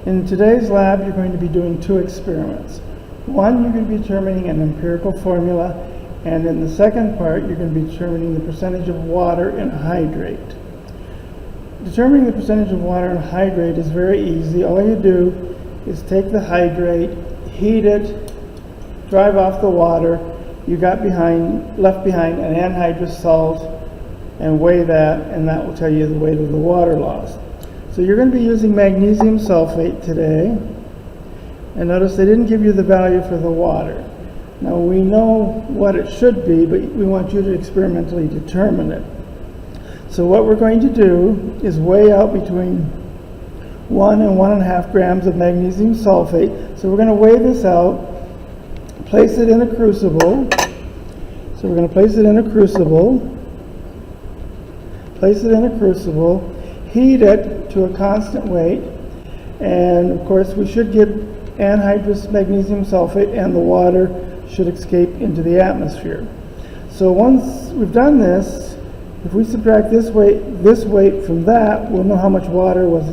In today's lab, you're going to be doing two experiments. One, you're going to be determining an empirical formula, and in the second part, you're going to be determining the percentage of water in a hydrate. Determining the percentage of water in a hydrate is very easy. All you do is take the hydrate, heat it, drive off the water. You left behind an anhydrous salt, and weigh that, and that will tell you the weight of the water lost. So you're going to be using magnesium sulfate today, and notice they didn't give you the value for the water. Now we know what it should be, but we want you to experimentally determine it. So what we're going to do is weigh out between 1 and 1.5 grams of magnesium sulfate. So we're going to weigh this out, place it in a crucible. So we're going to place it in a crucible, heat it to a constant weight, and of course we should get anhydrous magnesium sulfate, and the water should escape into the atmosphere. So once we've done this, if we subtract this weight from that, we'll know how much water was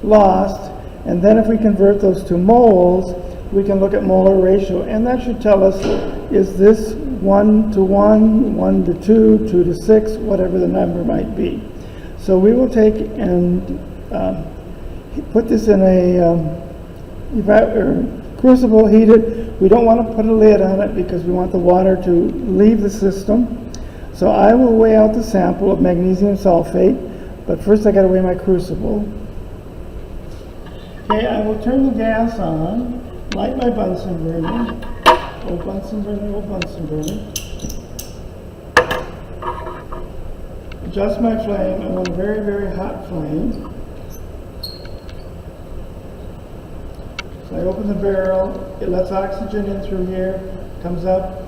lost, and then if we convert those to moles, we can look at molar ratio, and that should tell us, is this 1 to 1, 1 to 2, 2 to 6, whatever the number might be. So we will take and put this in a crucible, heat it. We don't want to put a lid on it because we want the water to leave the system. So I will weigh out the sample of magnesium sulfate, but first I got to weigh my crucible. Okay, I will turn the gas on, light my Bunsen burner. Old Bunsen burner. Adjust my flame. I want a very, very hot flame. So I open the barrel. It lets oxygen in through here, comes up,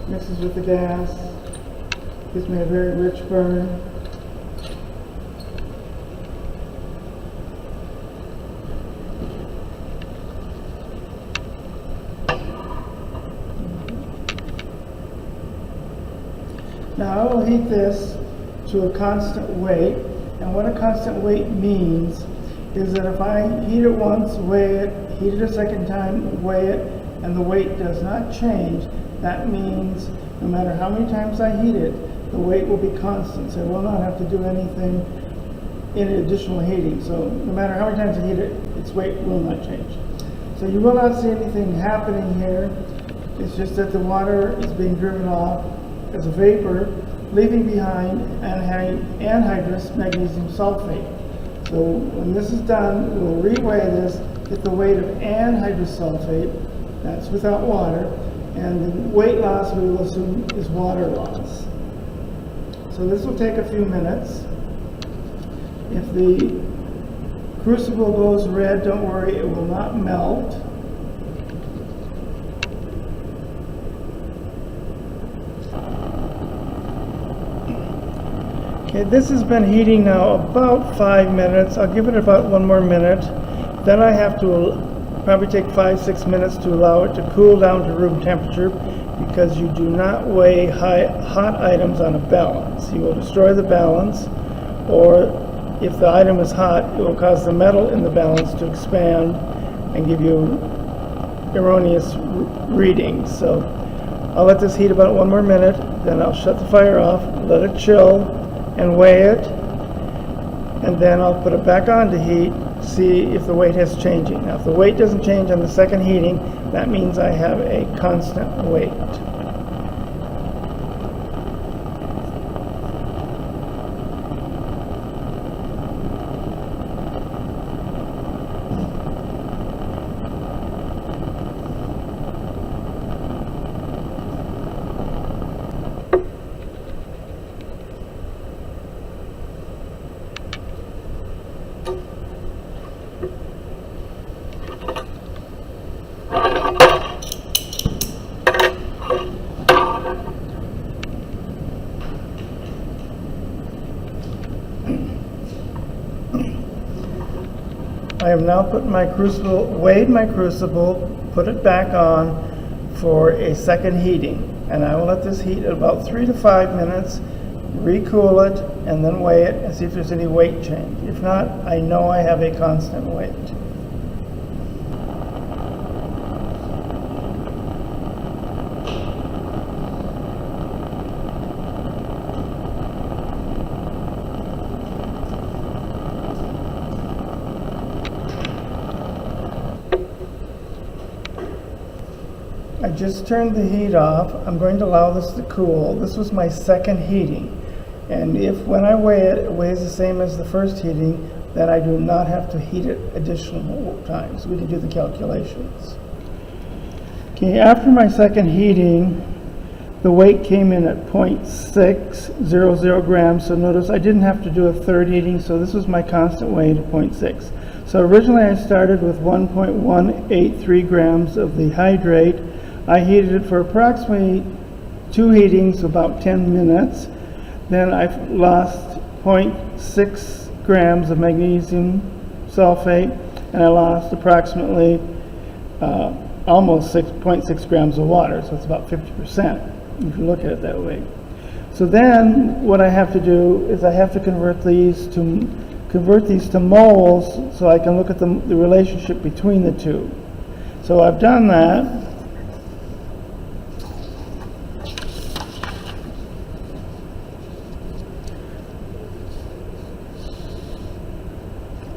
mixes with the gas, gives me a very rich burn. Now I will heat this to a constant weight, and what a constant weight means is that if I heat it once, weigh it, heat it a second time, weigh it, and the weight does not change, that means no matter how many times I heat it, the weight will be constant, so I will not have to do anything in additional heating. So no matter how many times I heat it, its weight will not change. So you will not see anything happening here. It's just that the water is being driven off as a vapor, leaving behind anhydrous magnesium sulfate. So when this is done, we'll reweigh this, get the weight of anhydrous sulfate, that's without water, and the weight loss we will assume is water loss. So this will take a few minutes. If the crucible goes red, don't worry, it will not melt. Okay, this has been heating now about 5 minutes. I'll give it about 1 more minute. Then I have to probably take 5-6 minutes to allow it to cool down to room temperature, because you do not weigh hot items on a balance. You will destroy the balance, or if the item is hot, it will cause the metal in the balance to expand and give you erroneous readings. So I'll let this heat about 1 more minute, then I'll shut the fire off, let it chill, and weigh it, and then I'll put it back on to heat, see if the weight is changing. Now if the weight doesn't change on the second heating, that means I have a constant weight. I have now put my crucible, weighed my crucible, put it back on for a second heating, and I will let this heat at about 3 to 5 minutes, recool it, and then weigh it and see if there's any weight change. If not, I know I have a constant weight. I just turned the heat off. I'm going to allow this to cool. This was my second heating. And if when I weigh it, it weighs the same as the first heating, then I do not have to heat it additional times. We can do the calculations. Okay, after my second heating, the weight came in at 0.600 grams. So notice I didn't have to do a third heating, so this was my constant weight of 0.6. So originally I started with 1.183 grams of the Hydrate. I heated it for approximately 2 heatings, about 10 minutes. Then I lost 0.6 grams of magnesium sulfate, and I lost approximately almost 6.6 grams of water, so it's about 50% if you look at it that way. So then what I have to do is I have to convert these to moles so I can look at the relationship between the two. So I've done that.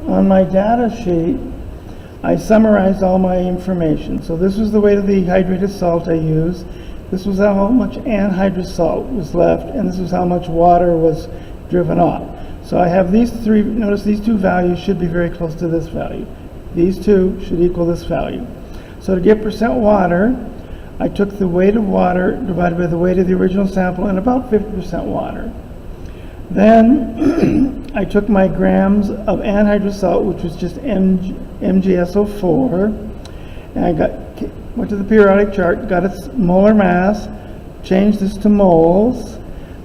On my data sheet, I summarized all my information. So this was the weight of the hydrated salt I used. This was how much anhydrous salt was left, and this was how much water was driven off. So I have these three. Notice these two values should be very close to this value. These two should equal this value. So to get percent water, I took the weight of water divided by the weight of the original sample and about 50% water. Then I took my grams of anhydrous salt, which was just MgSO4, and I went to the periodic chart, got its molar mass, changed this to moles.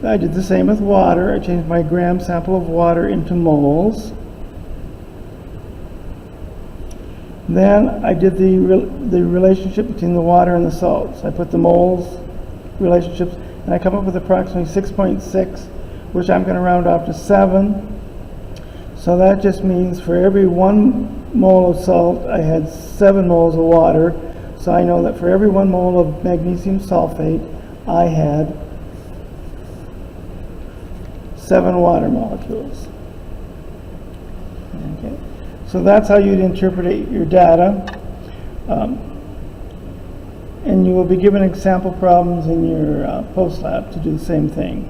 I did the same with water. I changed my gram sample of water into moles. Then I did the relationship between the water and the salts. I put the moles relationships, and I come up with approximately 6.6, which I'm going to round off to 7. So that just means for every 1 mole of salt, I had 7 moles of water. So I know that for every 1 mole of magnesium sulfate, I had 7 water molecules. Okay. So that's how you'd interpret your data. And you will be given example problems in your post lab to do the same thing.